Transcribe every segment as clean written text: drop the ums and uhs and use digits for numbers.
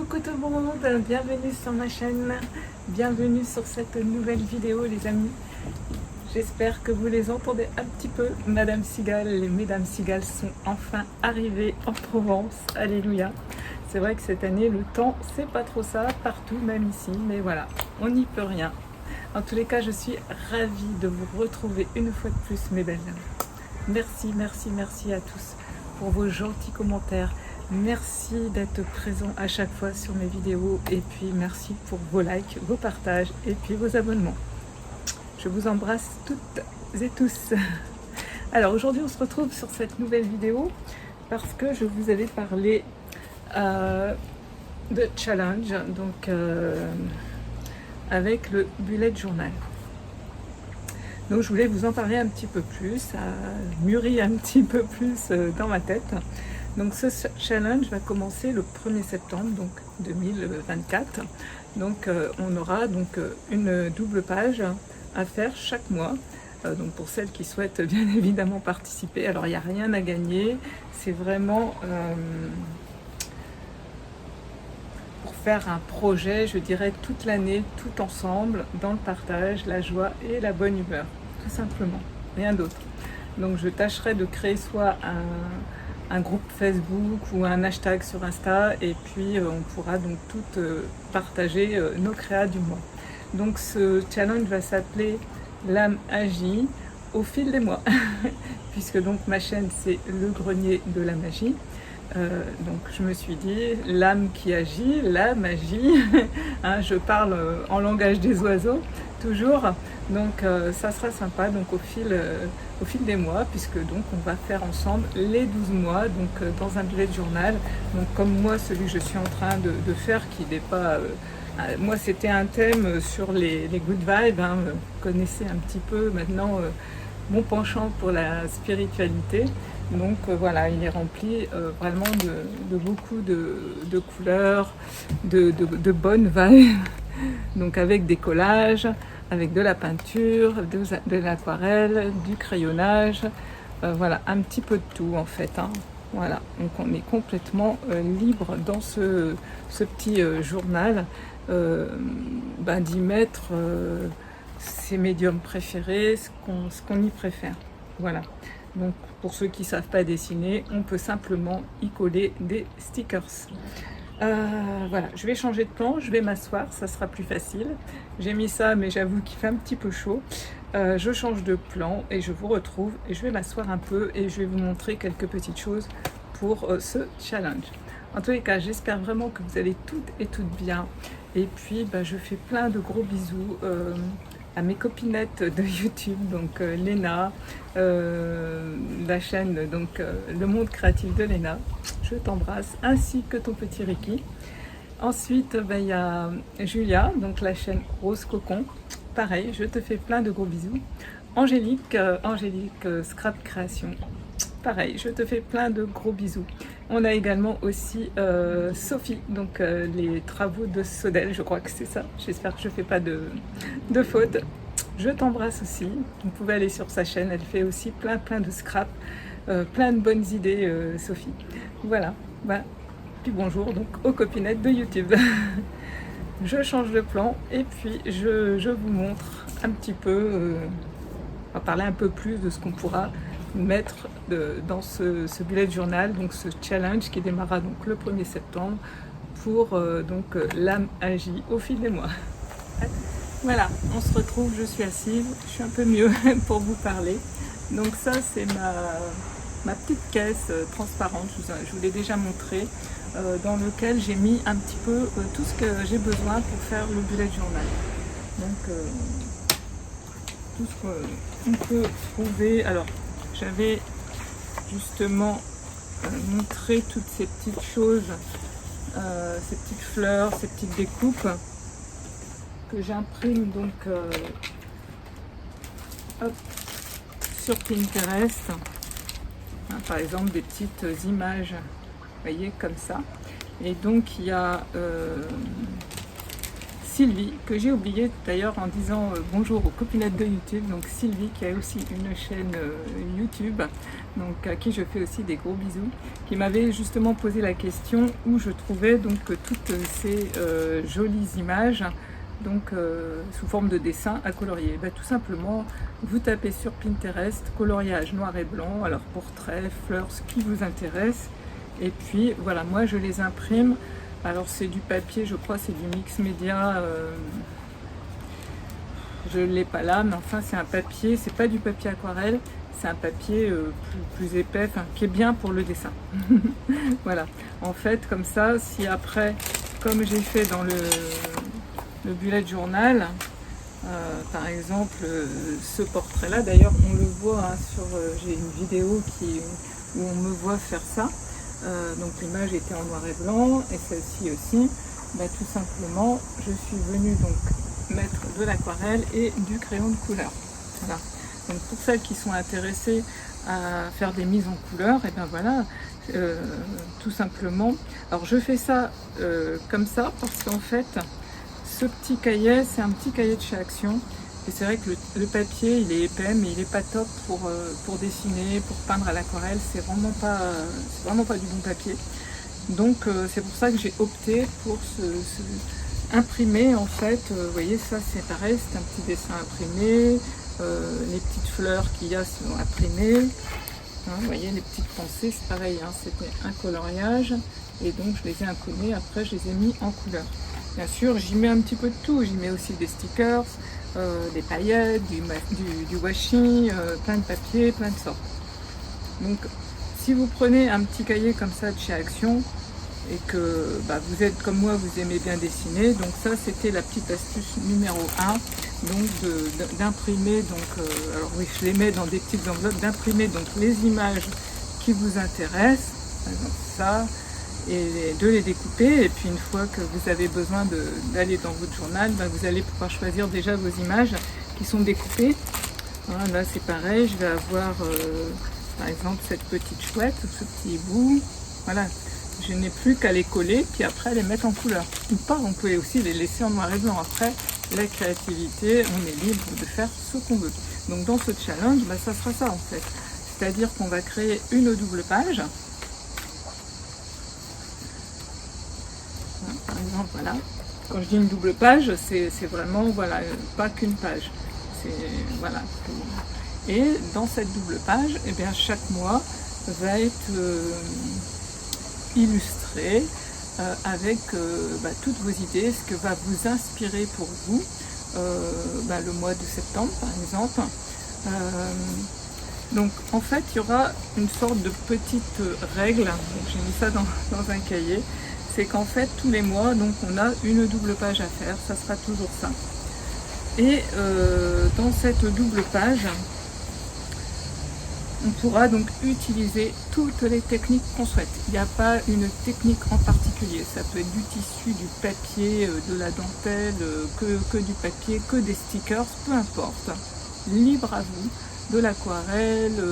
Coucou tout le monde, bienvenue sur ma chaîne, bienvenue sur cette nouvelle vidéo les amis. J'espère que vous les entendez un petit peu. Madame Cigale, les Mesdames Cigales sont enfin arrivées en Provence, alléluia. C'est vrai que cette année le temps c'est pas trop ça, partout même ici, mais voilà, on n'y peut rien. En tous les cas je suis ravie de vous retrouver une fois de plus mes belles. Merci, merci, merci à tous pour vos gentils commentaires. Merci d'être présents à chaque fois sur mes vidéos et puis merci pour vos likes, vos partages et puis vos abonnements. Je vous embrasse toutes et tous. Alors aujourd'hui on se retrouve sur cette nouvelle vidéo parce que je vous avais parlé de challenge, donc avec le bullet journal. Donc je voulais vous en parler un petit peu plus, ça mûrit un petit peu plus dans ma tête. Donc ce challenge va commencer le 1er septembre donc 2024. Donc on aura donc une double page à faire chaque mois. Donc pour celles qui souhaitent bien évidemment participer, alors il n'y a rien à gagner, c'est vraiment pour faire un projet, je dirais toute l'année, tout ensemble, dans le partage, la joie et la bonne humeur, tout simplement, rien d'autre. Donc je tâcherai de créer soit un groupe Facebook ou un hashtag sur Insta et puis on pourra donc toutes partager nos créas du mois. Donc ce challenge va s'appeler l'âme agit au fil des mois puisque donc ma chaîne c'est le grenier de la magie. Donc je me suis dit l'âme qui agit, la magie, hein, je parle en langage des oiseaux toujours, donc ça sera sympa donc au fil des mois, puisque donc on va faire ensemble les 12 mois donc dans un bullet journal, donc comme moi celui que je suis en train de faire qui n'est pas moi c'était un thème sur les good vibes, hein, vous connaissez un petit peu maintenant mon penchant pour la spiritualité. Donc voilà, il est rempli vraiment de beaucoup de couleurs, de bonnes vibes, donc avec des collages, avec de la peinture, de l'aquarelle, du crayonnage, voilà, un petit peu de tout en fait, hein. Voilà, donc on est complètement libre dans ce petit journal d'y mettre ses médiums préférés, ce qu'on y préfère. Voilà. Donc pour ceux qui ne savent pas dessiner, on peut simplement y coller des stickers. Voilà, je vais changer de plan, je vais m'asseoir, ça sera plus facile. J'ai mis ça, mais j'avoue qu'il fait un petit peu chaud. Je change de plan et je vous retrouve et je vais m'asseoir un peu et je vais vous montrer quelques petites choses pour ce challenge. En tous les cas, j'espère vraiment que vous allez toutes bien. Et puis, je fais plein de gros bisous à mes copinettes de YouTube, donc Léna, la chaîne donc Le Monde Créatif de Léna, je t'embrasse, ainsi que ton petit Ricky. Ensuite il y a Julia, donc la chaîne Rose Cocon, pareil, je te fais plein de gros bisous. Angélique, Scrap Création, pareil, je te fais plein de gros bisous. On a également aussi Sophie, donc les travaux de Sodel, je crois que c'est ça. J'espère que je ne fais pas de faute. Je t'embrasse aussi. Vous pouvez aller sur sa chaîne, elle fait aussi plein de scrap, plein de bonnes idées, Sophie. Voilà, puis bonjour donc aux copinettes de YouTube. Je change de plan et puis je vous montre un petit peu, on va parler un peu plus de ce qu'on pourra mettre dans ce bullet journal, donc ce challenge qui démarra donc le 1er septembre pour donc l'âme agit au fil des mois. Voilà, on se retrouve, je suis assise, je suis un peu mieux pour vous parler. Donc ça c'est ma petite caisse transparente, je vous l'ai déjà montré, dans lequel j'ai mis un petit peu tout ce que j'ai besoin pour faire le bullet journal. Donc tout ce qu'on peut trouver. Alors j'avais justement montré toutes ces petites choses, ces petites fleurs, ces petites découpes que j'imprime donc sur Pinterest, hein, par exemple des petites images, vous voyez, comme ça. Et donc il y a Sylvie, que j'ai oublié d'ailleurs en disant bonjour aux copinettes de YouTube. Donc Sylvie qui a aussi une chaîne YouTube, donc à qui je fais aussi des gros bisous, qui m'avait justement posé la question où je trouvais donc toutes ces jolies images donc sous forme de dessin à colorier. Tout simplement, vous tapez sur Pinterest, coloriage noir et blanc, alors portrait, fleurs, ce qui vous intéresse, et puis voilà, moi je les imprime. Alors c'est du papier, je crois c'est du mix média, je ne l'ai pas là, mais enfin c'est un papier, c'est pas du papier aquarelle, c'est un papier plus épais, qui est bien pour le dessin. Voilà, en fait comme ça, si après, comme j'ai fait dans le bullet journal, par exemple ce portrait là, d'ailleurs on le voit j'ai une vidéo où on me voit faire ça, donc l'image était en noir et blanc et celle-ci aussi. Tout simplement je suis venue donc mettre de l'aquarelle et du crayon de couleur. Voilà. Donc pour celles qui sont intéressées à faire des mises en couleur, et bien voilà, tout simplement. Alors je fais ça comme ça parce qu'en fait ce petit cahier, c'est un petit cahier de chez Action. Et c'est vrai que le papier, il est épais, mais il n'est pas top pour dessiner, pour peindre à l'aquarelle. C'est vraiment pas du bon papier. Donc c'est pour ça que j'ai opté pour imprimer en fait. Vous voyez, ça c'est pareil, c'est un petit dessin imprimé. Les petites fleurs qu'il y a sont imprimées. Vous voyez, les petites pensées, c'est pareil, c'était un coloriage. Et donc je les ai imprimés, après je les ai mis en couleur. Bien sûr, j'y mets un petit peu de tout, j'y mets aussi des stickers, des paillettes, du washi, plein de papiers, plein de sortes. Donc, si vous prenez un petit cahier comme ça de chez Action, et que vous êtes comme moi, vous aimez bien dessiner, donc ça c'était la petite astuce numéro 1, donc d'imprimer, alors oui, je les mets dans des petites enveloppes, d'imprimer donc les images qui vous intéressent, par exemple ça, et de les découper, et puis une fois que vous avez besoin d'aller dans votre journal, vous allez pouvoir choisir déjà vos images qui sont découpées. Voilà, là c'est pareil, je vais avoir par exemple cette petite chouette, ce petit bout, voilà, je n'ai plus qu'à les coller, puis après les mettre en couleur. Ou pas, on peut aussi les laisser en noir et blanc. Après, la créativité, on est libre de faire ce qu'on veut. Donc dans ce challenge, ça sera ça en fait. C'est-à-dire qu'on va créer une double page. Par exemple, voilà. Quand je dis une double page, c'est vraiment, voilà, pas qu'une page. C'est, voilà. Et dans cette double page, eh bien, chaque mois va être illustré avec toutes vos idées, ce que va vous inspirer pour vous, le mois de septembre, par exemple. Donc, en fait, il y aura une sorte de petite règle. J'ai mis ça dans un cahier. C'est qu'en fait tous les mois donc on a une double page à faire, ça sera toujours ça. Et dans cette double page, on pourra donc utiliser toutes les techniques qu'on souhaite. Il n'y a pas une technique en particulier, ça peut être du tissu, du papier, de la dentelle, que du papier, que des stickers, peu importe. Libre à vous, de l'aquarelle,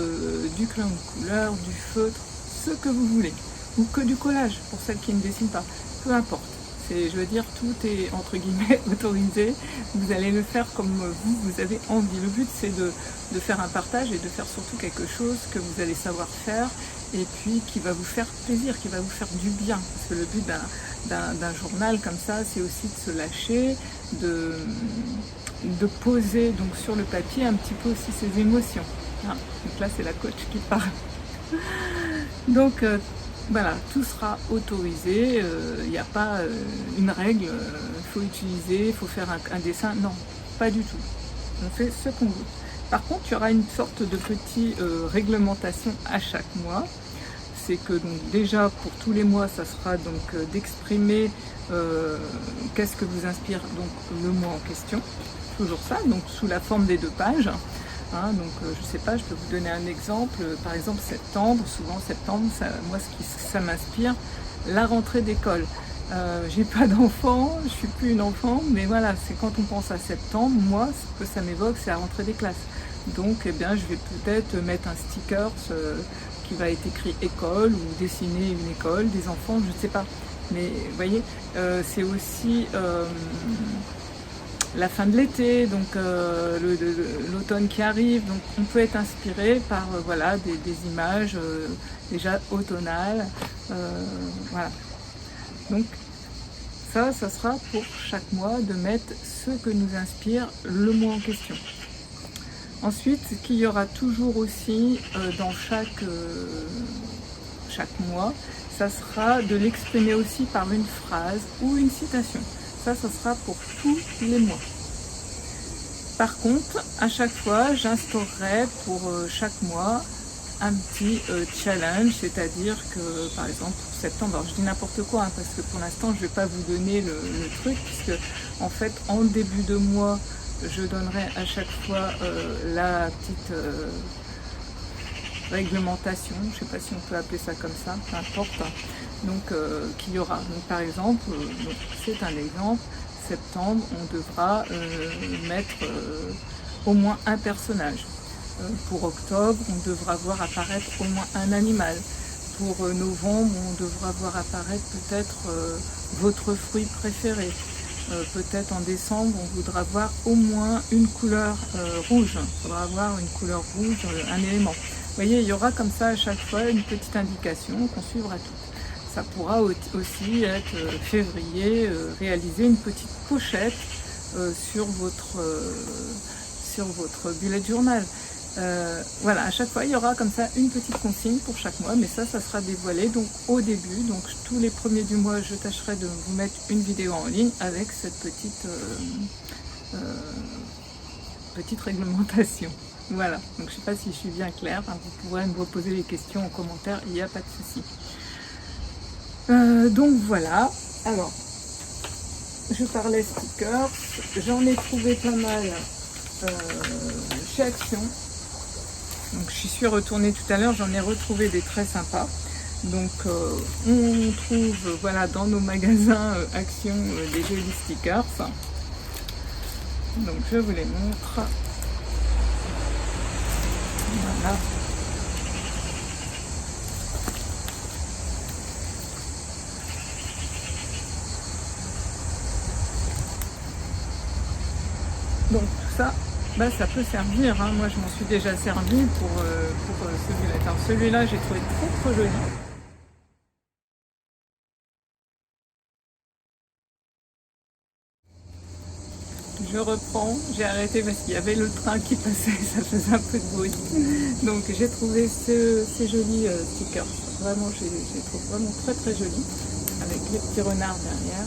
du crayon de couleur, du feutre, ce que vous voulez. Ou que du collage, pour celles qui ne dessinent pas, peu importe. Je veux dire, tout est entre guillemets autorisé, vous allez le faire comme vous avez envie. Le but c'est de faire un partage et de faire surtout quelque chose que vous allez savoir faire et puis qui va vous faire plaisir, qui va vous faire du bien. Parce que le but d'un journal comme ça, c'est aussi de se lâcher, de poser donc sur le papier un petit peu aussi ses émotions. Donc là c'est la coach qui parle. Donc voilà, tout sera autorisé, il n'y a pas une règle, il faut utiliser, il faut faire un dessin, non, pas du tout. On fait ce qu'on veut. Par contre, il y aura une sorte de petite réglementation à chaque mois. C'est que donc déjà pour tous les mois, ça sera donc d'exprimer qu'est-ce que vous inspire donc le mois en question. Toujours ça, donc sous la forme des 2 pages. Donc je sais pas, je peux vous donner un exemple, par exemple septembre, souvent septembre, moi ça m'inspire la rentrée d'école. J'ai pas d'enfant, je suis plus une enfant, mais voilà, c'est quand on pense à septembre, moi ce que ça m'évoque c'est la rentrée des classes. Donc eh bien je vais peut-être mettre un sticker qui va être écrit école ou dessiner une école, des enfants, je ne sais pas. Mais vous voyez, c'est aussi la fin de l'été, donc l'automne qui arrive, donc on peut être inspiré par voilà, des images déjà automnales, voilà. Donc ça sera pour chaque mois de mettre ce que nous inspire le mois en question. Ensuite, ce qu'il y aura toujours aussi dans chaque mois, ça sera de l'exprimer aussi par une phrase ou une citation. Ça sera pour tous les mois. Par contre, à chaque fois, j'instaurerai pour chaque mois un petit challenge, c'est-à-dire que, par exemple, pour septembre, alors je dis n'importe quoi, hein, parce que pour l'instant, je ne vais pas vous donner le truc, puisque, en fait, en début de mois, je donnerai à chaque fois la petite réglementation, je ne sais pas si on peut appeler ça comme ça, peu importe, donc qu'il y aura. Donc par exemple, c'est un exemple, septembre, on devra mettre au moins un personnage. Pour octobre, on devra voir apparaître au moins un animal. Pour novembre, on devra voir apparaître peut-être votre fruit préféré. Peut-être en décembre, on voudra voir au moins une couleur rouge. Il faudra avoir une couleur rouge, un élément. Vous voyez, il y aura comme ça à chaque fois une petite indication qu'on suivra toutes. Ça pourra aussi être février, réaliser une petite pochette sur votre bullet journal. Voilà, à chaque fois il y aura comme ça une petite consigne pour chaque mois, mais ça sera dévoilé donc au début. Donc tous les premiers du mois, je tâcherai de vous mettre une vidéo en ligne avec cette petite réglementation. Voilà, donc je ne sais pas si je suis bien claire, hein, vous pourrez me reposer les questions en commentaire, il n'y a pas de souci. Donc voilà, alors, je parlais stickers, j'en ai trouvé pas mal chez Action. Donc j'y suis retournée tout à l'heure, j'en ai retrouvé des très sympas. Donc on trouve voilà, dans nos magasins Action des jolis stickers. Donc je vous les montre. Voilà. Donc tout ça, bah, ça peut servir, hein. Moi je m'en suis déjà servi pour celui-là. Alors celui-là j'ai trouvé trop joli. Je reprends, j'ai arrêté parce qu'il y avait le train qui passait, ça faisait un peu de bruit. Donc j'ai trouvé ces jolis stickers. Vraiment, je les trouve vraiment très jolis, avec les petits renards derrière.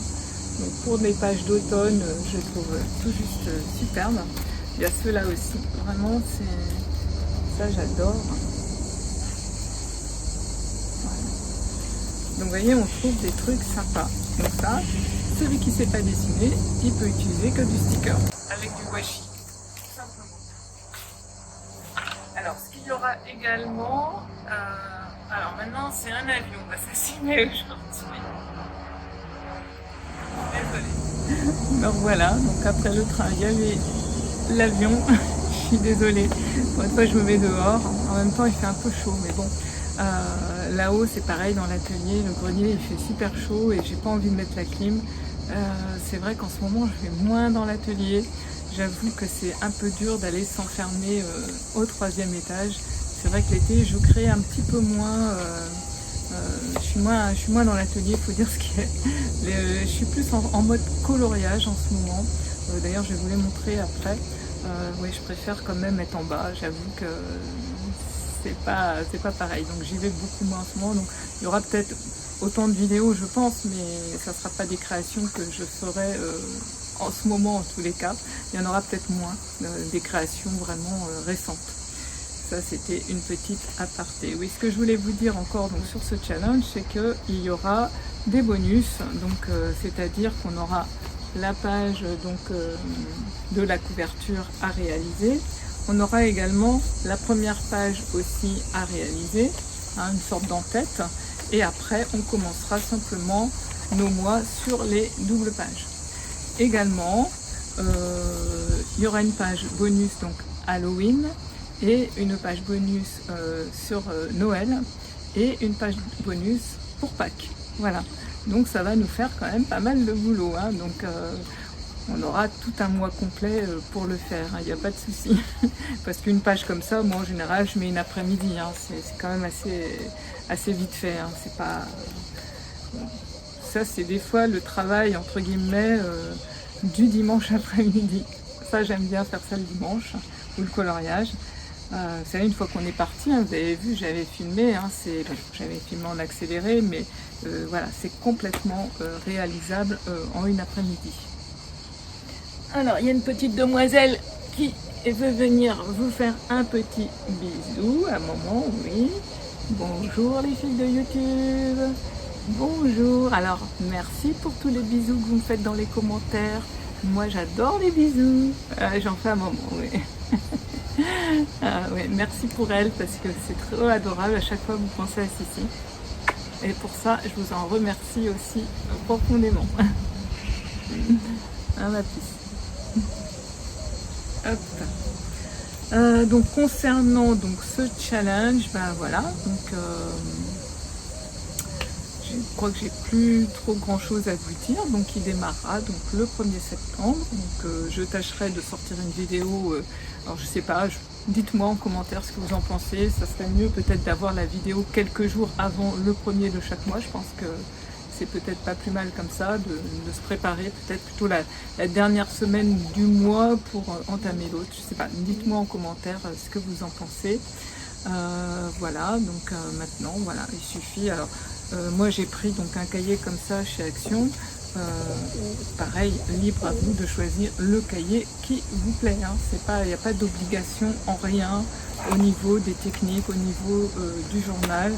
Donc pour les pages d'automne, je les trouve tout juste superbes. Il y a ceux-là aussi, vraiment, ça j'adore. Voilà. Donc vous voyez, on trouve des trucs sympas. Donc ça, celui qui ne sait pas dessiner, il peut utiliser que du sticker avec du washi, tout simplement. Alors, ce qu'il y aura également, alors maintenant c'est un avion, bah, ça s'y met aujourd'hui. Désolée. Donc voilà, donc après le train, il y avait l'avion. Je suis désolée. Pour une fois, je me mets dehors. En même temps, il fait un peu chaud, mais bon. Là-haut, c'est pareil dans l'atelier. Le grenier, il fait super chaud et j'ai pas envie de mettre la clim. C'est vrai qu'en ce moment je vais moins dans l'atelier, j'avoue que c'est un peu dur d'aller s'enfermer au 3e étage. C'est vrai que l'été je crée un petit peu moins, je suis moins dans l'atelier, il faut dire ce qui est. Je suis plus en mode coloriage en ce moment, d'ailleurs je vais vous les montrer après. Oui, je préfère quand même être en bas, j'avoue que c'est pas pareil, donc j'y vais beaucoup moins en ce moment, donc il y aura peut-être autant de vidéos je pense, mais ça ne sera pas des créations que je ferai en ce moment en tous les cas. Il y en aura peut-être moins, des créations vraiment récentes. Ça c'était une petite aparté. Oui, ce que je voulais vous dire encore donc, sur ce challenge, c'est qu'il y aura des bonus, donc c'est-à-dire qu'on aura la page donc, de la couverture à réaliser. On aura également la première page aussi à réaliser, hein, une sorte d'en-tête. Et après, on commencera simplement nos mois sur les doubles pages. Également, il y aura une page bonus donc Halloween et une page bonus sur Noël et une page bonus pour Pâques. Voilà. Donc ça va nous faire quand même pas mal de boulot, hein. Donc on aura tout un mois complet pour le faire, il n'y a pas de souci. Parce qu'une page comme ça, moi en général je mets une après-midi, hein. C'est quand même assez vite fait, hein. C'est pas... Ça c'est des fois le travail entre guillemets du dimanche après-midi. Ça j'aime bien faire ça le dimanche, ou le coloriage. Vous savez, une fois qu'on est parti, hein, vous avez vu, j'avais filmé, hein, j'avais filmé en accéléré, mais voilà, c'est complètement réalisable en une après-midi. Alors, il y a une petite demoiselle qui veut venir vous faire un petit bisou, un moment, oui. Bonjour les filles de YouTube. Bonjour. Alors, merci pour tous les bisous que vous me faites dans les commentaires. Moi, j'adore les bisous. J'en fais un moment, oui. Ouais, merci pour elle parce que c'est trop adorable. À chaque fois, vous pensez à Sissi. Et pour ça, je vous en remercie aussi profondément. Ah, ma puce. Hop. Donc concernant donc ce challenge, ben voilà. Donc je crois que j'ai plus trop grand chose à vous dire. Donc il démarrera donc le 1er septembre. Donc je tâcherai de sortir une vidéo. Alors je sais pas. Dites-moi en commentaire ce que vous en pensez. Ça serait mieux peut-être d'avoir la vidéo quelques jours avant le 1er de chaque mois. Je pense que c'est peut-être pas plus mal comme ça de se préparer peut-être plutôt la dernière semaine du mois pour entamer l'autre. Je sais pas. Dites-moi en commentaire ce que vous en pensez. Voilà. Donc maintenant, voilà, il suffit. Alors moi j'ai pris donc un cahier comme ça chez Action. Pareil, libre à vous de choisir le cahier qui vous plaît, hein. Il n'y a pas d'obligation en rien au niveau des techniques, au niveau du journal.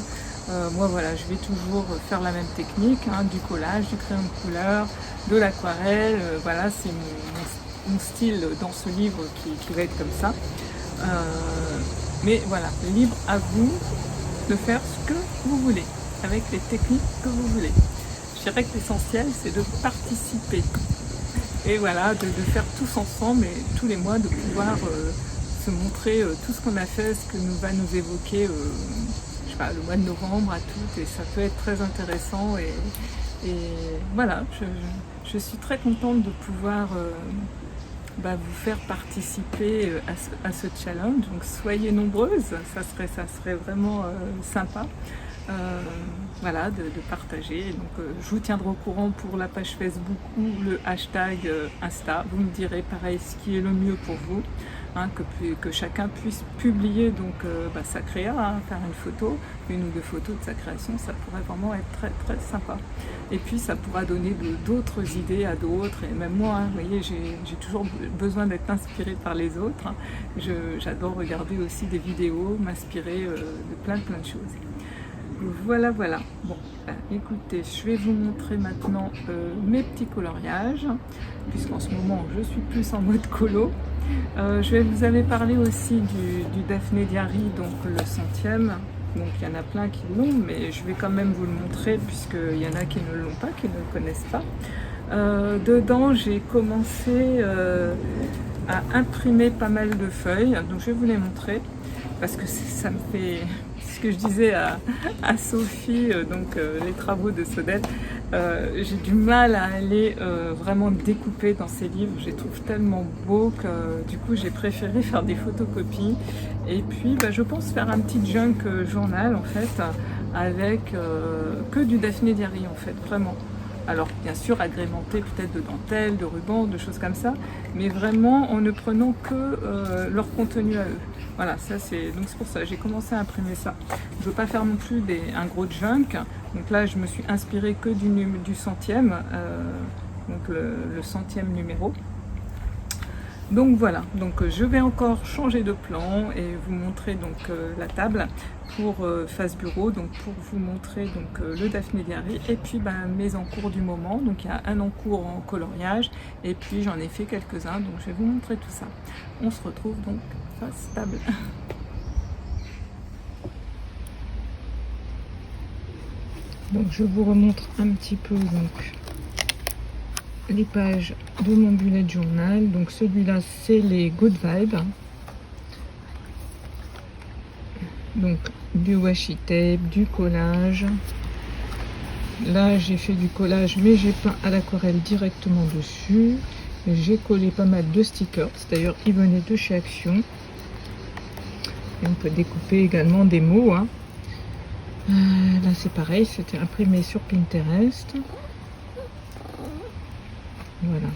Moi voilà, je vais toujours faire la même technique, hein, du collage, du crayon de couleur, de l'aquarelle. Voilà, c'est mon style dans ce livre qui va être comme ça. Mais voilà, libre à vous de faire ce que vous voulez, avec les techniques que vous voulez. Je dirais que l'essentiel, c'est de participer. Et voilà, de faire tous ensemble et tous les mois de pouvoir se montrer tout ce qu'on a fait, ce que va nous évoquer je sais pas, le mois de novembre à toutes. Et ça peut être très intéressant. Et voilà, je suis très contente de pouvoir vous faire participer à ce challenge. Donc soyez nombreuses, ça serait vraiment sympa. Voilà, de partager. Donc je vous tiendrai au courant pour la page Facebook ou le hashtag Insta. Vous me direz pareil ce qui est le mieux pour vous, hein, que chacun puisse publier donc sa créa, hein, faire une photo, une ou deux photos de sa création. Ça pourrait vraiment être très très sympa. Et puis ça pourra donner d'autres idées à d'autres. Et même moi, hein, vous voyez, j'ai toujours besoin d'être inspirée par les autres, hein. J'adore regarder aussi des vidéos, m'inspirer de plein de choses. Voilà. Bon, écoutez, je vais vous montrer maintenant mes petits coloriages, puisqu'en ce moment je suis plus en mode colo. Vous avais parlé aussi du Daphné Diary, donc le 100e. Donc il y en a plein qui l'ont, mais je vais quand même vous le montrer, puisqu'il y en a qui ne l'ont pas, qui ne le connaissent pas. Dedans, j'ai commencé à imprimer pas mal de feuilles, donc je vais vous les montrer, parce que ça me fait... Ce que je disais à Sophie, les travaux de Sodette, j'ai du mal à aller vraiment découper dans ces livres. Je les trouve tellement beaux que du coup j'ai préféré faire des photocopies. Et puis je pense faire un petit junk journal en fait, avec que du Daphné Diary en fait, vraiment. Alors bien sûr agrémenté peut-être de dentelle, de ruban, de choses comme ça, mais vraiment en ne prenant que leur contenu à eux. Voilà, ça c'est pour ça j'ai commencé à imprimer ça. Je veux pas faire non plus un gros junk, donc là je me suis inspirée que du 100e, donc le 100e numéro. Donc voilà, donc je vais encore changer de plan et vous montrer donc la table pour face bureau, donc pour vous montrer donc le Daphné Diary et puis mes encours du moment. Donc il y a un encours en coloriage et puis j'en ai fait quelques-uns, donc je vais vous montrer tout ça. On se retrouve donc face table. Donc je vous remontre un petit peu donc les pages de mon bullet journal. Donc celui-là c'est les good vibes, donc du washi tape, du collage, Là, j'ai fait du collage, mais j'ai peint à l'aquarelle directement dessus. J'ai collé pas mal de stickers. D'ailleurs, ils venaient de chez Action. Et on peut découper également des mots. Hein. Là, c'est pareil, c'était imprimé sur Pinterest. Voilà.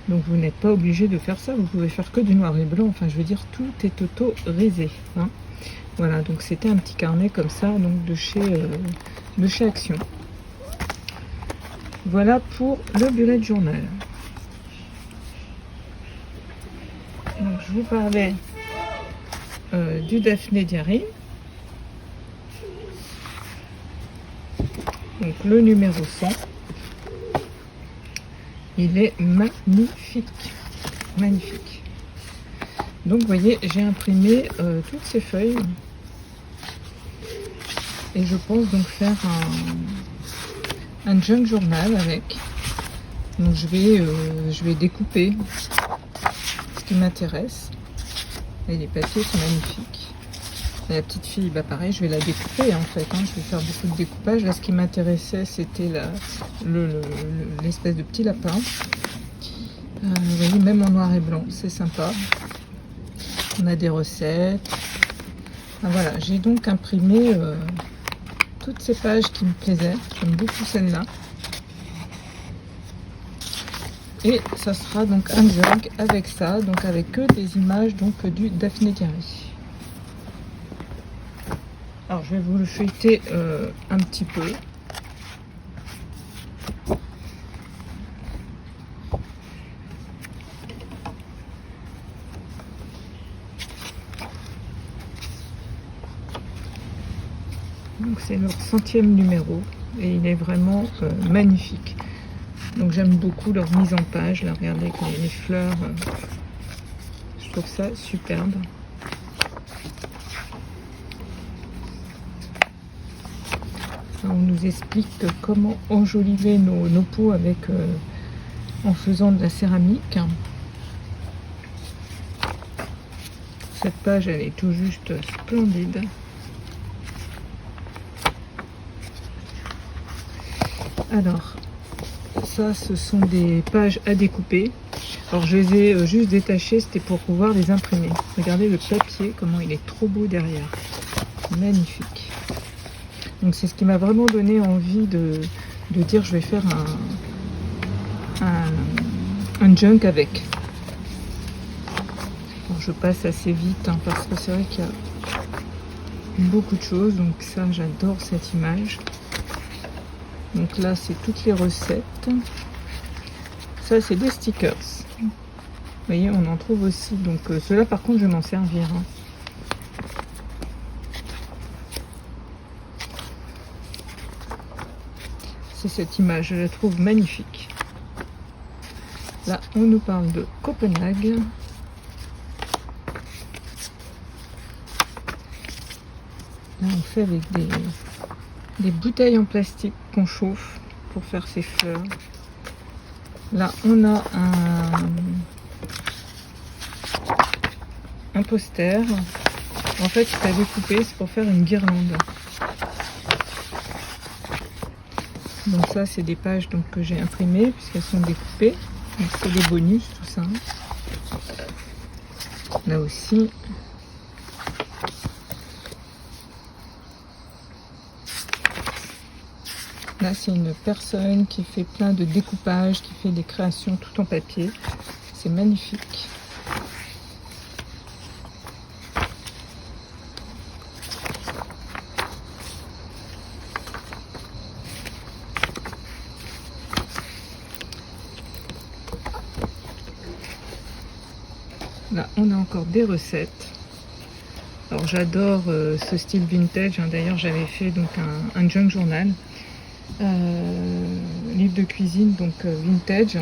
Donc, vous n'êtes pas obligé de faire ça. Vous pouvez faire que du noir et blanc. Enfin, je veux dire, tout est autorisé. Hein. Voilà, donc c'était un petit carnet comme ça, donc de chez Action. Voilà pour le bullet journal. Donc, je vous parlais du Daphné Diary. Donc le numéro 100. Il est magnifique. Magnifique. Donc vous voyez, j'ai imprimé toutes ces feuilles. Et je pense donc faire un junk journal avec. Donc je vais découper ce qui m'intéresse. Et les papiers sont magnifiques. Et la petite fille, bah pareil, je vais la découper en fait. Hein. Je vais faire beaucoup de découpage. Là, ce qui m'intéressait, c'était l'espèce de petit lapin. Vous voyez, même en noir et blanc, c'est sympa. On a des recettes. Ah, voilà, j'ai donc imprimé toutes ces pages qui me plaisaient. J'aime beaucoup celle-là. Et ça sera donc un junk avec ça, donc avec que des images donc du Daphné Diary. Alors je vais vous le feuilleter un petit peu. Donc c'est leur 100e numéro et il est vraiment magnifique. Donc j'aime beaucoup leur mise en page. Là, regardez avec les fleurs. Je trouve ça superbe. On nous explique comment enjoliver nos pots avec, en faisant de la céramique. Cette page, elle est tout juste splendide. Alors, ça, ce sont des pages à découper. Alors, je les ai juste détachées, c'était pour pouvoir les imprimer. Regardez le papier, comment il est trop beau derrière. Magnifique. Donc, c'est ce qui m'a vraiment donné envie de dire je vais faire un junk avec. Alors, je passe assez vite hein, parce que c'est vrai qu'il y a beaucoup de choses. Donc, ça, j'adore cette image. Donc là, c'est toutes les recettes. Ça, c'est des stickers. Vous voyez, on en trouve aussi. Donc, ceux-là, par contre, je vais m'en servir. Hein. C'est cette image, je la trouve magnifique. Là, on nous parle de Copenhague. Là, on fait avec des bouteilles en plastique qu'on chauffe pour faire ces fleurs. Là, on a un poster. En fait, c'est à découper, c'est pour faire une guirlande. Donc ça, c'est des pages donc, que j'ai imprimées puisqu'elles sont découpées. Donc c'est des bonus, tout ça. Là aussi. Là, c'est une personne qui fait plein de découpages, qui fait des créations tout en papier. C'est magnifique. Là, on a encore des recettes. Alors, j'adore ce style vintage. Hein. D'ailleurs, j'avais fait donc un junk journal. Livre de cuisine donc vintage.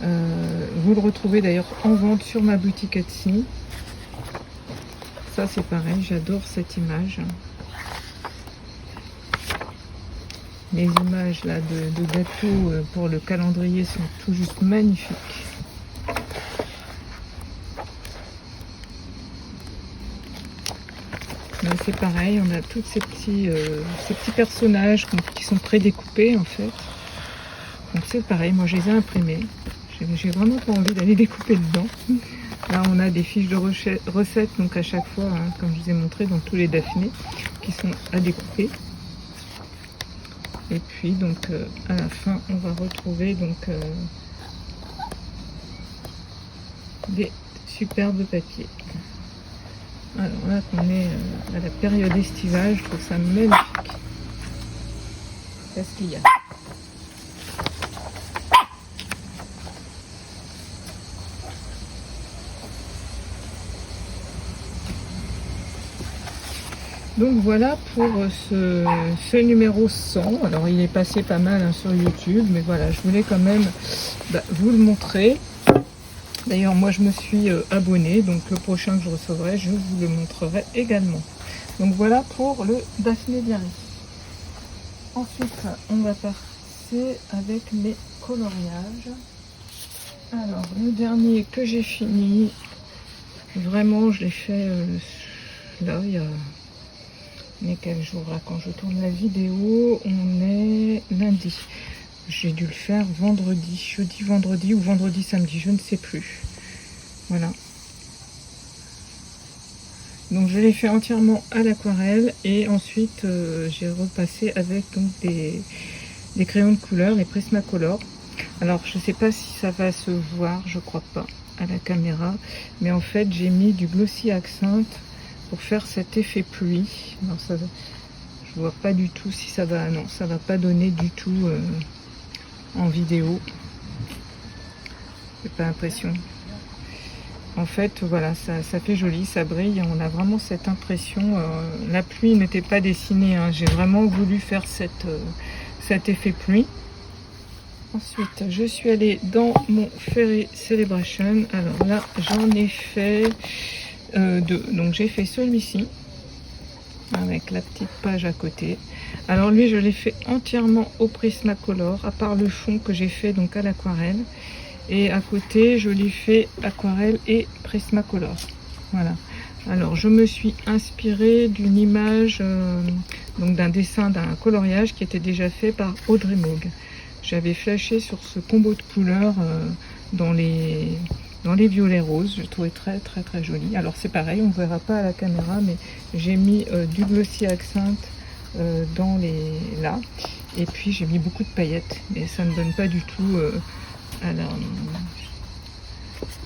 Vous le retrouvez d'ailleurs en vente sur ma boutique Etsy. Ça c'est pareil, j'adore cette image. Les images là de gâteaux pour le calendrier sont tout juste magnifiques. Là c'est pareil, on a tous ces petits personnages qui sont prédécoupés en fait. Donc c'est pareil, moi je les ai imprimés. J'ai vraiment pas envie d'aller découper dedans. Là on a des fiches de recettes, donc à chaque fois, hein, comme je vous ai montré dans tous les Daphné, qui sont à découper. Et puis donc à la fin on va retrouver donc des superbes papiers. Alors là qu'on est à la période estivale, je trouve ça magnifique. Qu'est-ce qu'il y a? Donc voilà pour ce numéro 100. Alors il est passé pas mal hein, sur YouTube, mais voilà, je voulais quand même vous le montrer. D'ailleurs moi je me suis abonnée, donc le prochain que je recevrai, je vous le montrerai également. Donc voilà pour le Daphné Diary. Ensuite on va passer avec mes coloriages. Alors le dernier que j'ai fini, vraiment je l'ai fait là il y a... Mais quel jour là, quand je tourne la vidéo, on est lundi. J'ai dû le faire vendredi, jeudi, vendredi ou vendredi, samedi, je ne sais plus. Voilà. Donc je l'ai fait entièrement à l'aquarelle et ensuite j'ai repassé avec donc des crayons de couleur, les Prismacolor. Alors je ne sais pas si ça va se voir, je crois pas à la caméra, mais en fait j'ai mis du glossy accent pour faire cet effet pluie. Alors ça, je vois pas du tout si ça va, non, ça va pas donner du tout en vidéo. J'ai pas l'impression. En fait, voilà, ça fait joli, ça brille. On a vraiment cette impression. La pluie n'était pas dessinée. Hein. J'ai vraiment voulu faire cet effet pluie. Ensuite, je suis allée dans mon Fairy Celebration. Alors là, j'en ai fait deux. Donc j'ai fait celui-ci avec la petite page à côté. Alors lui je l'ai fait entièrement au Prismacolor, à part le fond que j'ai fait donc à l'aquarelle, et à côté je l'ai fait aquarelle et Prismacolor. Voilà. Alors je me suis inspirée d'une image donc d'un dessin, d'un coloriage qui était déjà fait par Audrey Moog. J'avais flashé sur ce combo de couleurs dans les violets roses, je trouvais très joli. Alors c'est pareil, on ne verra pas à la caméra, mais j'ai mis du glossy accent là, et puis j'ai mis beaucoup de paillettes, mais ça ne donne pas du tout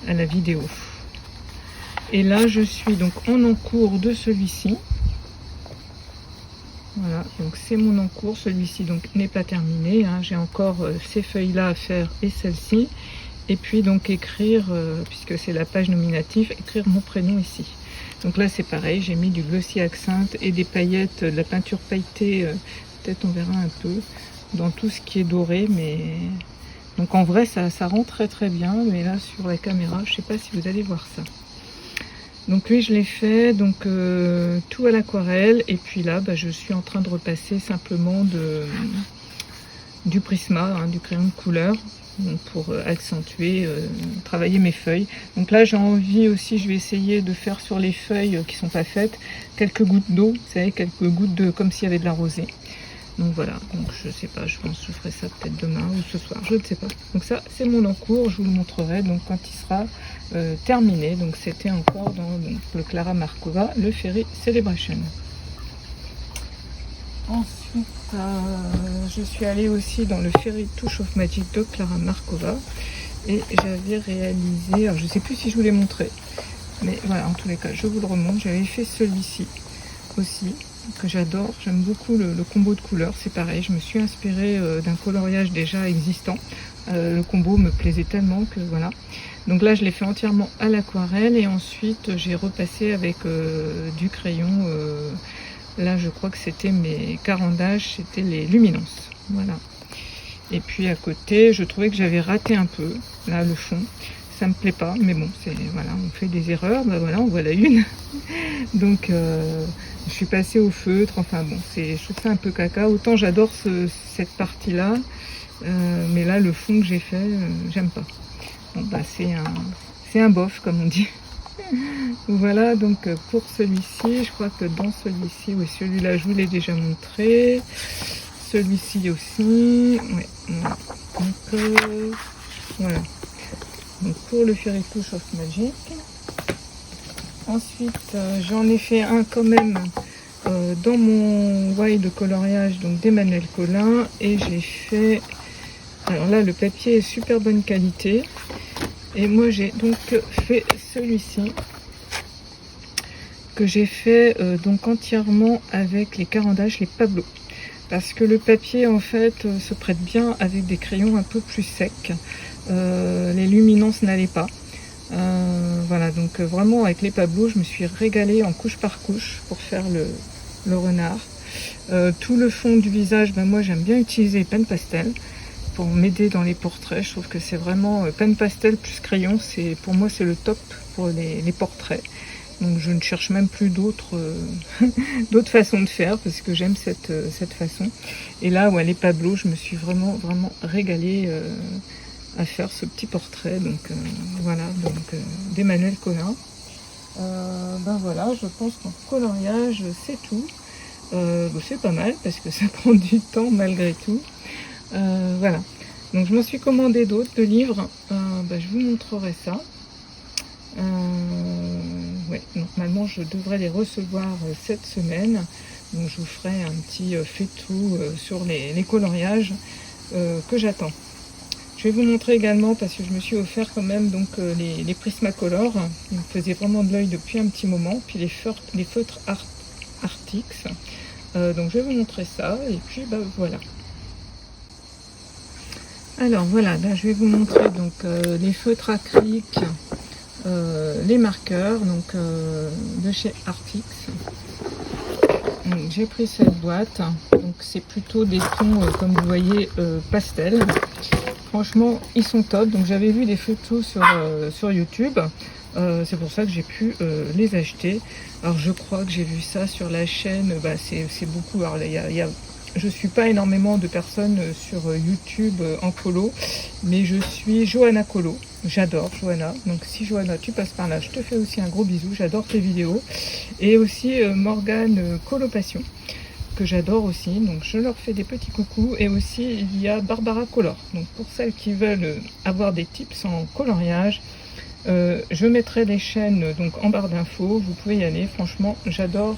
à la vidéo. Et là je suis donc en encours de celui-ci. Voilà, donc c'est mon encours, celui-ci donc n'est pas terminé, hein. J'ai encore ces feuilles là à faire et celle-ci. Et puis donc écrire, puisque c'est la page nominative, écrire mon prénom ici. Donc là c'est pareil, j'ai mis du glossy accent et des paillettes, de la peinture pailletée, peut-être on verra un peu, dans tout ce qui est doré, mais... Donc en vrai ça rend très bien, mais là sur la caméra, je sais pas si vous allez voir ça. Donc lui je l'ai fait, donc tout à l'aquarelle, et puis là je suis en train de repasser simplement du Prisma, hein, du crayon de couleur. Donc pour accentuer, travailler mes feuilles. Donc là j'ai envie aussi, je vais essayer de faire sur les feuilles qui sont pas faites, quelques gouttes d'eau, vous savez, quelques gouttes de, comme s'il y avait de la rosée. Donc voilà, donc je sais pas, je pense que je ferai ça peut-être demain ou ce soir, je ne sais pas. Donc ça c'est mon encours, je vous le montrerai donc quand il sera terminé. Donc c'était encore dans donc, le Clara Markova, le Fairy Celebration. Ensuite, je suis allée aussi dans le Fairy Touch of Magic de Clara Markova et j'avais réalisé, alors je ne sais plus si je vous l'ai montré, mais voilà, en tous les cas, je vous le remonte. J'avais fait celui-ci aussi, que j'adore, j'aime beaucoup le combo de couleurs, c'est pareil, je me suis inspirée d'un coloriage déjà existant. Le combo me plaisait tellement que voilà. Donc là, je l'ai fait entièrement à l'aquarelle et ensuite j'ai repassé avec du crayon. Là, je crois que c'était mes carandages, c'était les luminances. Voilà. Et puis à côté, je trouvais que j'avais raté un peu, là, le fond. Ça me plaît pas, mais bon, c'est voilà, on fait des erreurs, ben voilà, on voit la une. Donc, je suis passée au feutre, enfin bon, je trouve ça un peu caca. Autant j'adore cette partie-là, mais là, le fond que j'ai fait, j'aime pas. Bon, bah, c'est un bof, comme on dit. Voilà donc pour celui-ci, je crois que dans celui-ci, oui, celui-là je vous l'ai déjà montré. Celui-ci aussi, ouais, voilà. Donc voilà. Donc pour le Fairy-Touch of Magic. Ensuite, j'en ai fait un quand même dans mon why de coloriage, donc d'Emmanuel Colin, et j'ai fait, alors là le papier est super bonne qualité, et moi j'ai donc fait celui-ci que j'ai fait donc entièrement avec les carandages, les Pablo, parce que le papier en fait se prête bien avec des crayons un peu plus secs, les luminances n'allaient pas. Voilà, donc vraiment avec les Pablo, je me suis régalée en couche par couche pour faire le renard. Tout le fond du visage, ben moi j'aime bien utiliser pen pastel pour m'aider dans les portraits. Je trouve que c'est vraiment pen pastel plus crayon, pour moi c'est le top pour les portraits. Donc je ne cherche même plus d'autres d'autres façons de faire parce que j'aime cette façon. Et là, ouais, les Pablo, je me suis vraiment régalée à faire ce petit portrait. Donc voilà, donc d'Emmanuel Colin. Ben voilà, je pense qu'en coloriage c'est tout. C'est pas mal parce que ça prend du temps malgré tout. Voilà, donc je m'en suis commandé d'autres de livres. Je vous montrerai ça. Ouais, normalement je devrais les recevoir cette semaine. Donc je vous ferai un petit fait-tout sur les coloriages que j'attends. Je vais vous montrer également, parce que je me suis offert quand même donc les Prismacolor. Ils me faisaient vraiment de l'œil depuis un petit moment. Puis les feutres Artix. Donc je vais vous montrer ça. Et puis voilà. Alors voilà, là je vais vous montrer donc les feutres acryliques, les marqueurs donc de chez Artix. J'ai pris cette boîte. Donc c'est plutôt des tons comme vous voyez pastel. Franchement, ils sont top. Donc j'avais vu des photos sur YouTube. C'est pour ça que j'ai pu les acheter. Alors je crois que j'ai vu ça sur la chaîne. C'est beaucoup. Alors je suis pas énormément de personnes sur YouTube en colo, mais je suis Johanna Colo. J'adore Johanna. Donc si Johanna, tu passes par là, je te fais aussi un gros bisou. J'adore tes vidéos. Et aussi Morgane Colopassion, que j'adore aussi, donc je leur fais des petits coucous. Et aussi il y a Barbara Color, donc pour celles qui veulent avoir des tips en coloriage, je mettrai les chaînes donc en barre d'infos, vous pouvez y aller. Franchement j'adore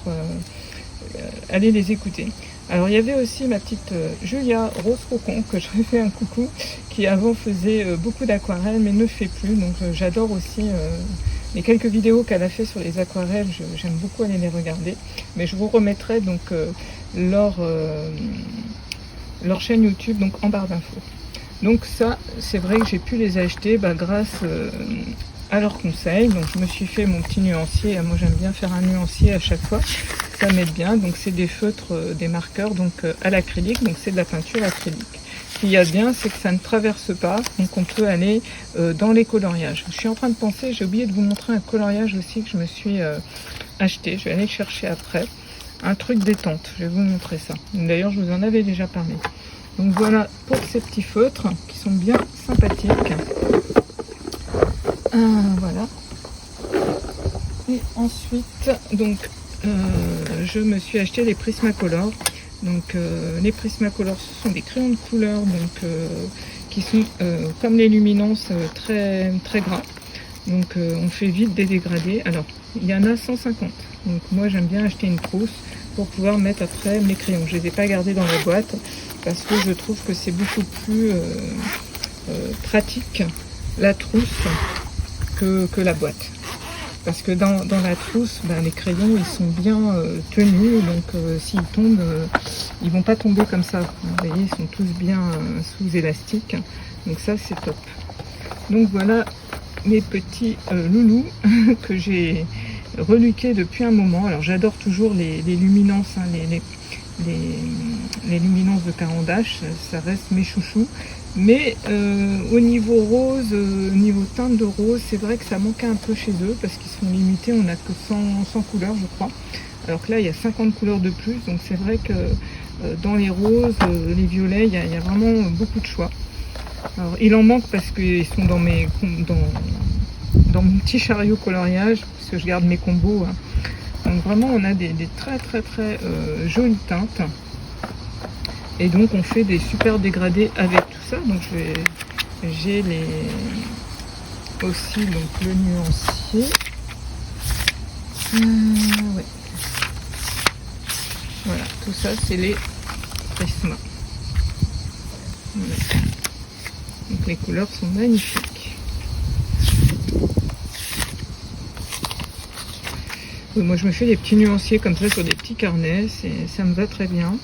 aller les écouter. Alors il y avait aussi ma petite Julia Rose Cocon, que je fais un coucou, qui avant faisait beaucoup d'aquarelles mais ne fait plus. Donc j'adore aussi les quelques vidéos qu'elle a fait sur les aquarelles, j'aime beaucoup aller les regarder. Mais je vous remettrai donc leur chaîne YouTube donc en barre d'infos. Donc ça, c'est vrai que j'ai pu les acheter grâce à leurs conseils. Donc je me suis fait mon petit nuancier. Moi j'aime bien faire un nuancier à chaque fois, ça m'aide bien. Donc c'est des feutres, des marqueurs donc à l'acrylique, donc c'est de la peinture acrylique. Ce qu'il y a de bien, c'est que ça ne traverse pas, donc on peut aller dans les coloriages. Je suis en train de penser, j'ai oublié de vous montrer un coloriage aussi que je me suis acheté. Je vais aller le chercher après. Un truc détente, je vais vous montrer ça. D'ailleurs, je vous en avais déjà parlé. Donc voilà pour ces petits feutres qui sont bien sympathiques. Voilà. Et ensuite, donc, je me suis acheté les Prismacolor. Donc les Prismacolor, ce sont des crayons de couleur donc qui sont comme les luminances très gras. Donc on fait vite des dégradés. Alors il y en a 150. Donc moi j'aime bien acheter une trousse pour pouvoir mettre après mes crayons. Je les ai pas gardés dans la boîte parce que je trouve que c'est beaucoup plus pratique la trousse que la boîte. Parce que dans la trousse, les crayons ils sont bien tenus, donc s'ils tombent, ils vont pas tomber comme ça. Vous voyez, ils sont tous bien sous élastique, donc ça c'est top. Donc voilà mes petits loulous que j'ai reluqués depuis un moment. Alors j'adore toujours les luminances, hein, les luminances de Caran-d'Ache, ça reste mes chouchous. Mais au niveau rose, au niveau teinte de rose, c'est vrai que ça manquait un peu chez eux parce qu'ils sont limités, on n'a que 100 couleurs je crois. Alors que là il y a 50 couleurs de plus, donc c'est vrai que dans les roses, les violets, il y a vraiment beaucoup de choix. Alors il en manque parce qu'ils sont dans dans mon petit chariot coloriage, parce que je garde mes combos, hein. Donc vraiment on a des très jolies teintes. Et donc on fait des super dégradés avec tout ça. Donc j'ai aussi donc le nuancier. Ouais. Voilà, tout ça c'est les Prisma. Voilà. Donc les couleurs sont magnifiques. Moi je me fais des petits nuanciers comme ça sur des petits carnets, ça me va très bien.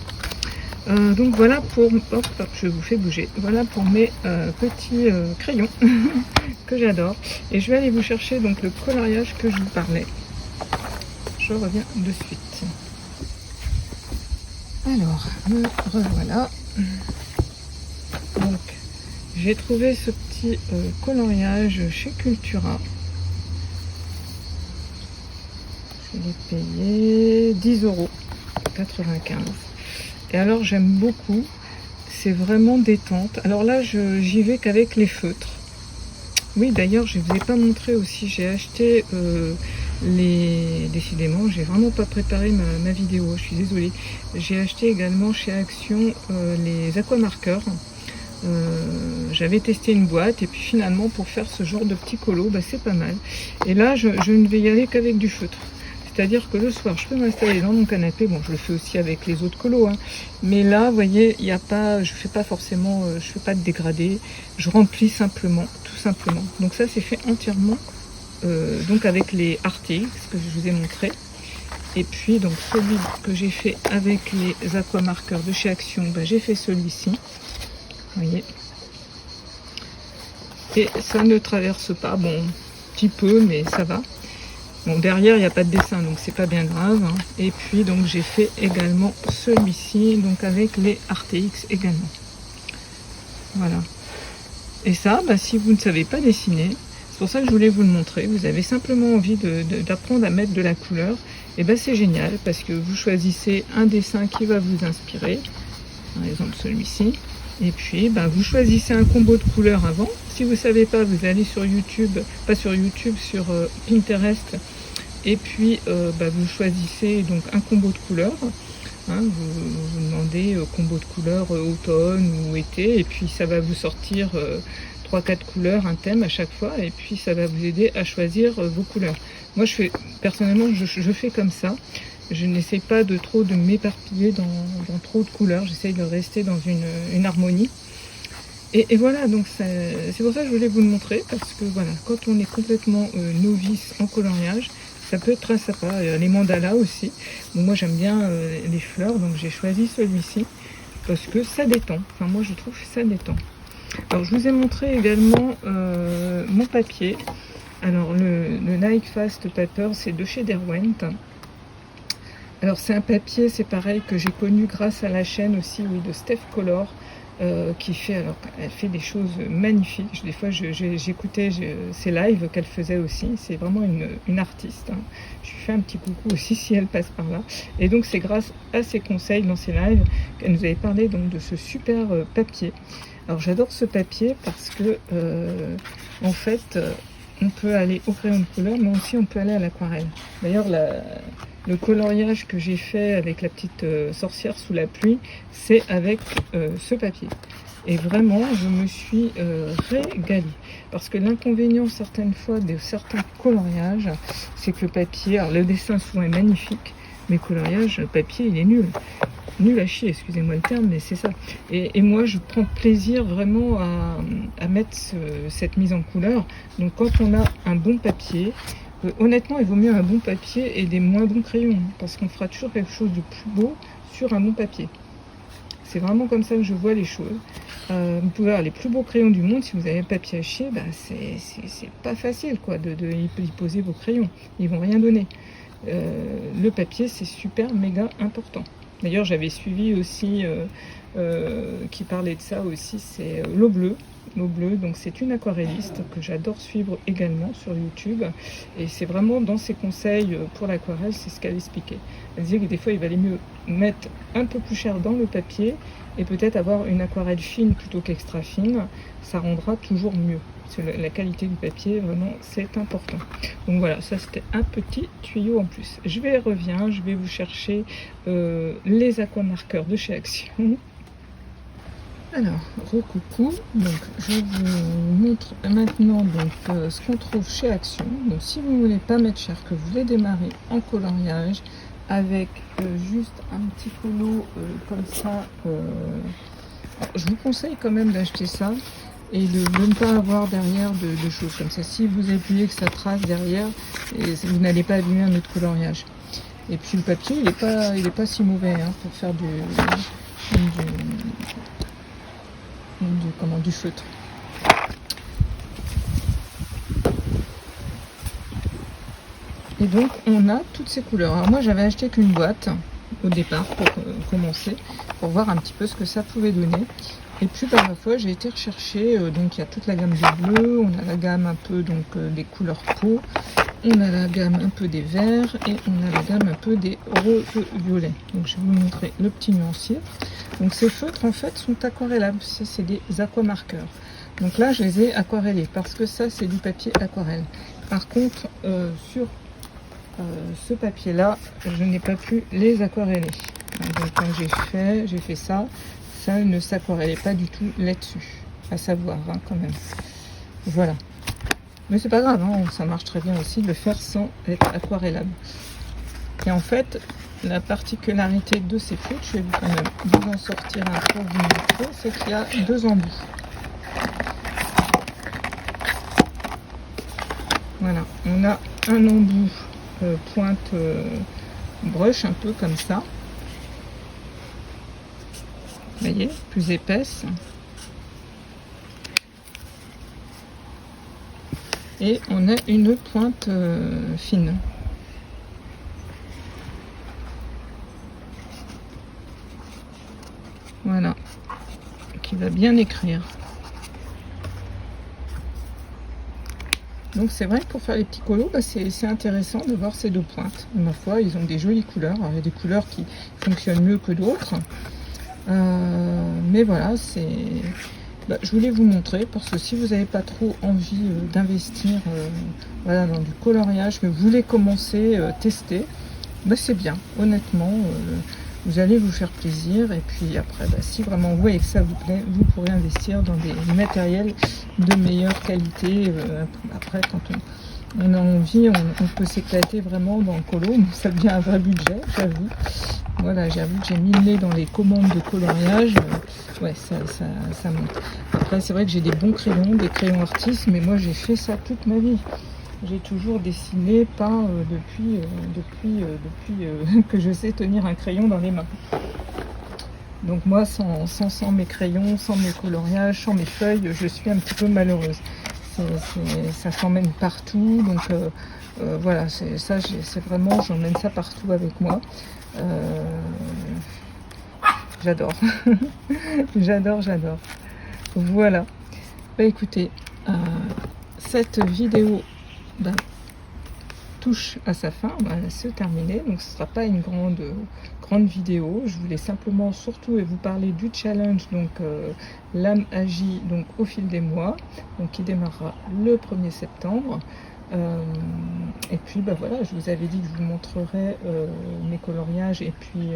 Donc voilà pour, hop, je vous fais bouger, voilà pour mes petits crayons que j'adore. Et je vais aller vous chercher donc le coloriage que je vous parlais. Je reviens de suite. Alors, me revoilà. Donc j'ai trouvé ce petit coloriage chez Cultura. Je l'ai payé 10,95 €. Et alors j'aime beaucoup, c'est vraiment détente. Alors là j'y vais qu'avec les feutres. Oui d'ailleurs je ne vous ai pas montré aussi, j'ai acheté décidément j'ai vraiment pas préparé ma vidéo, je suis désolée. J'ai acheté également chez Action les aquamarqueurs. J'avais testé une boîte et puis finalement pour faire ce genre de petit colo, bah, c'est pas mal. Et là je ne vais y aller qu'avec du feutre. C'est-à-dire que le soir, je peux m'installer dans mon canapé. Bon, je le fais aussi avec les autres colos, hein. Mais là, vous voyez, il n'y a pas, je fais pas forcément, je fais pas de dégradé. Je remplis simplement, tout simplement. Donc ça, c'est fait entièrement, donc avec les RTX que je vous ai montré. Et puis, donc celui que j'ai fait avec les aquamarqueurs de chez Action, ben, j'ai fait celui-ci. Vous voyez. Et ça ne traverse pas, bon, un petit peu, mais ça va. Bon, derrière il n'y a pas de dessin donc c'est pas bien grave, hein. Et puis donc j'ai fait également celui-ci donc avec les RTX également. Voilà. Et ça, bah, si vous ne savez pas dessiner, c'est pour ça que je voulais vous le montrer. Vous avez simplement envie d'apprendre à mettre de la couleur, et ben c'est génial parce que vous choisissez un dessin qui va vous inspirer, par exemple celui-ci. Et puis bah, vous choisissez un combo de couleurs avant. Si vous ne savez pas, vous allez sur YouTube, pas sur YouTube, sur Pinterest. Et puis bah, vous choisissez donc un combo de couleurs. Hein, vous demandez combo de couleurs automne ou été. Et puis ça va vous sortir 3-4 couleurs, un thème à chaque fois. Et puis ça va vous aider à choisir vos couleurs. Moi personnellement je fais comme ça. Je n'essaie pas de m'éparpiller dans trop de couleurs. J'essaye de rester dans une harmonie. Et voilà, donc c'est pour ça que je voulais vous le montrer. Parce que voilà, quand on est complètement novice en coloriage, ça peut être très sympa. Les mandalas aussi. Bon, moi j'aime bien les fleurs, donc j'ai choisi celui-ci. Parce que ça détend. Enfin moi je trouve que ça détend. Alors je vous ai montré également mon papier. Alors le Nike Fast Paper, c'est de chez Derwent. Alors c'est un papier, c'est pareil, que j'ai connu grâce à la chaîne aussi, oui, de Steph Color, qui fait, alors elle fait des choses magnifiques. Des fois j'écoutais ses lives qu'elle faisait aussi. C'est vraiment une artiste, hein. Je lui fais un petit coucou aussi si elle passe par là. Et donc c'est grâce à ses conseils dans ses lives qu'elle nous avait parlé donc de ce super papier. Alors j'adore ce papier parce que en fait on peut aller au crayon de couleur, mais aussi on peut aller à l'aquarelle. D'ailleurs le coloriage que j'ai fait avec la petite sorcière sous la pluie, c'est avec ce papier. Et vraiment, je me suis régalée. Parce que l'inconvénient certaines fois de certains coloriages, c'est que le papier, alors le dessin souvent est magnifique, mais le coloriage, le papier, il est nul. Nul à chier, excusez-moi le terme, mais c'est ça. Et moi, je prends plaisir vraiment à mettre cette mise en couleur. Donc quand on a un bon papier, honnêtement, il vaut mieux un bon papier et des moins bons crayons, parce qu'on fera toujours quelque chose de plus beau sur un bon papier. C'est vraiment comme ça que je vois les choses. Vous pouvez avoir les plus beaux crayons du monde, si vous avez un papier à chier, bah c'est pas facile quoi, de y poser vos crayons. Ils vont rien donner. Le papier, c'est super méga important. D'ailleurs, j'avais suivi aussi, qui parlait de ça aussi, c'est l'eau bleue. L'eau bleue, donc c'est une aquarelliste que j'adore suivre également sur YouTube. Et c'est vraiment dans ses conseils pour l'aquarelle, c'est ce qu'elle expliquait. Elle disait que des fois, il valait mieux mettre un peu plus cher dans le papier et peut-être avoir une aquarelle fine plutôt qu'extra fine. Ça rendra toujours mieux. La qualité du papier, vraiment, c'est important. Donc voilà, ça c'était un petit tuyau en plus. Je reviens, je vais vous chercher les aquamarqueurs de chez Action. Alors, recoucou, donc je vous montre maintenant donc, ce qu'on trouve chez Action. Donc si vous voulez pas mettre cher, que vous voulez démarrer en coloriage avec juste un petit colo comme ça, je vous conseille quand même d'acheter ça et de ne pas avoir derrière de choses comme ça. Si vous appuyez que ça trace derrière, et vous n'allez pas abîmer un autre coloriage. Et puis le papier, il est pas si mauvais hein, pour faire du feutre. Et donc on a toutes ces couleurs. Alors moi j'avais acheté qu'une boîte au départ pour commencer, pour voir un petit peu ce que ça pouvait donner. Et puis par la fois j'ai été rechercher, donc il y a toute la gamme des bleus, on a la gamme un peu donc des couleurs peau, on a la gamme un peu des verts et on a la gamme un peu des roses violets. Donc je vais vous montrer le petit nuancier. Donc ces feutres en fait sont aquarellables, c'est des aquamarqueurs. Donc là je les ai aquarellés parce que ça c'est du papier aquarelle. Par contre sur ce papier là je n'ai pas pu les aquareller. Donc quand j'ai fait ça, ça ne s'aquarellait pas du tout là-dessus, à savoir hein, quand même. Voilà. Mais c'est pas grave, hein, ça marche très bien aussi de le faire sans être aquarellable. Et en fait, la particularité de ces feutres, je vais quand même vous en sortir un pour vous montrer, c'est qu'il y a deux embouts. Voilà, on a un embout pointe brush, un peu comme ça. Vous voyez, plus épaisse. Et on a une pointe fine. Voilà, qui va bien écrire. Donc c'est vrai que pour faire les petits colos, bah, c'est intéressant de voir ces deux pointes. Ma foi, ils ont des jolies couleurs. Alors, il y a des couleurs qui fonctionnent mieux que d'autres. Mais voilà, je voulais vous montrer parce que si vous n'avez pas trop envie d'investir voilà, dans du coloriage, mais vous voulez commencer tester, bah, c'est bien, honnêtement. Vous allez vous faire plaisir et puis après, bah, si vraiment vous voyez que ça vous plaît, vous pourrez investir dans des matériels de meilleure qualité. Après, quand on a envie, on peut s'éclater vraiment dans le colo, mais ça devient un vrai budget, j'avoue. Voilà, j'avoue que j'ai mis le nez dans les commandes de coloriage. Ouais, ça monte. Après, c'est vrai que j'ai des bons crayons, des crayons artistes, mais moi j'ai fait ça toute ma vie. J'ai toujours dessiné, peint depuis que je sais tenir un crayon dans les mains. Donc moi, sans mes crayons, sans mes coloriages, sans mes feuilles, je suis un petit peu malheureuse. Ça s'emmène partout, donc voilà, c'est vraiment, j'emmène ça partout avec moi. J'adore. j'adore. Voilà. Bah écoutez, cette vidéo touche à sa fin, on va se terminer, donc ce ne sera pas une grande vidéo. Je voulais simplement surtout vous parler du challenge, donc l'âme agit donc au fil des mois, donc qui démarrera le 1er septembre. Et puis bah voilà, je vous avais dit que je vous montrerai mes coloriages et puis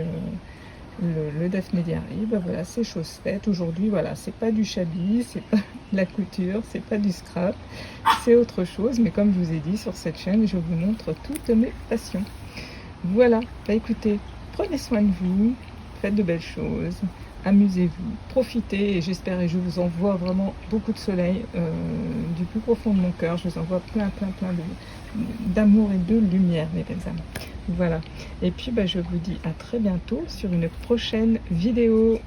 le Daphné Diary. Bah voilà, c'est chose faite. Aujourd'hui, voilà, c'est pas du chablis, c'est pas de la couture, c'est pas du scrap, c'est autre chose. Mais comme je vous ai dit sur cette chaîne, je vous montre toutes mes passions. Voilà, bah écoutez, prenez soin de vous, faites de belles choses, amusez-vous, profitez et j'espère et je vous envoie vraiment beaucoup de soleil du plus profond de mon cœur. Je vous envoie plein d'amour et de lumière, mes belles âmes. Voilà, et puis bah, je vous dis à très bientôt sur une prochaine vidéo.